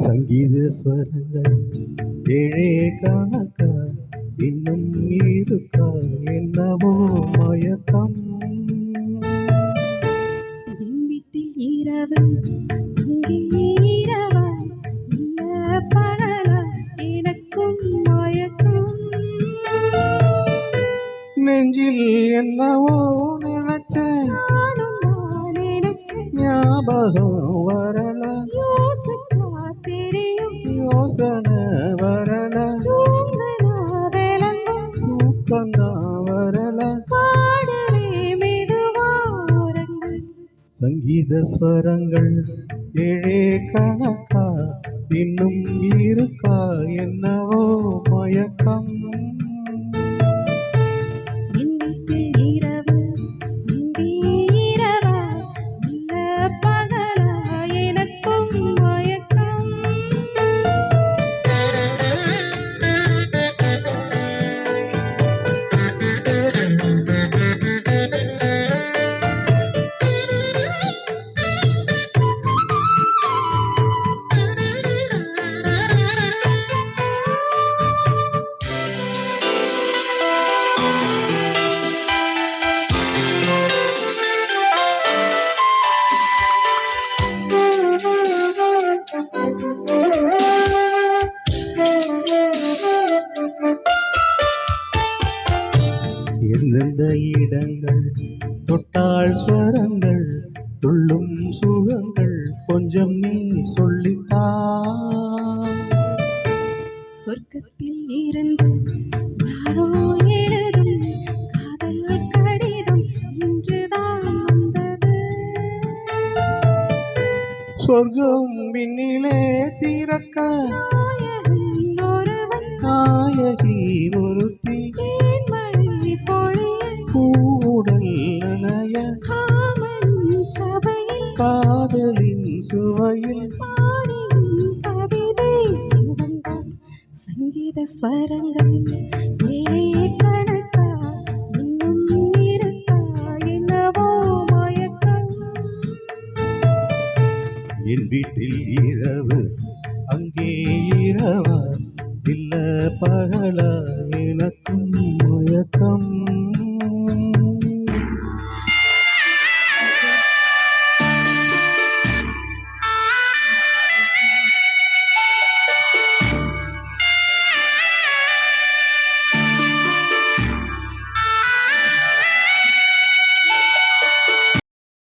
சங்கீத ஸ்வரங்கள் ஏழே கணக்கா இன்னும் இருக்கா என்னவோ மயக்கம். என் வீட்டில் இரவு இங்கே இரவா இல்ல பகலா எனக்கும் மயக்கம். நெஞ்சில் என்னவோ நினைச்சேன் நானும் தான் நினைச்சேன் ஞாபகம் வரல யோசிச்சா தெரியும் யோசனை வரல தூங்கனா விளங்கும் தூக்கம்தான் வரல பாடவே மெதுவா உறங்கு. சங்கீத ஸ்வரங்கள் ஏழே கணக்கா இன்னும் இருக்கா என்னவோ மயக்கம். என் வீட்டில் இரவு இங்கே இரவா இல்ல பகலா எனக்கும் மயக்கம். எந்தெந்த இடங்கள் தொட்டால் ஸ்வரங்கள் துள்ளும் சுகங்கள் கொஞ்சம் நீ சொல்லித்தா. சொர்க்கத்தில் இருந்து யாரோ எழுதும் காதல் கடிதம் இன்றுதான் வந்தது. சொர்க்கம் விண்ணிலே திறக்க நாயகன் ஒருவன் நாயகி ஒருத்தி தேன்மழை பொழிய கூடல் நனைய காமன் சபையில் காதலின் சுவையில் பாடிடும் கவிதை சிவந்தான். சங்கீத ஸ்வரங்கள் ஏழே கணக்கா இன்னும் இருக்கா என்னவோ மயக்கம். என் வீட்டில் இரவு அங்கே இரவா இல்ல பகலா எனக்கும்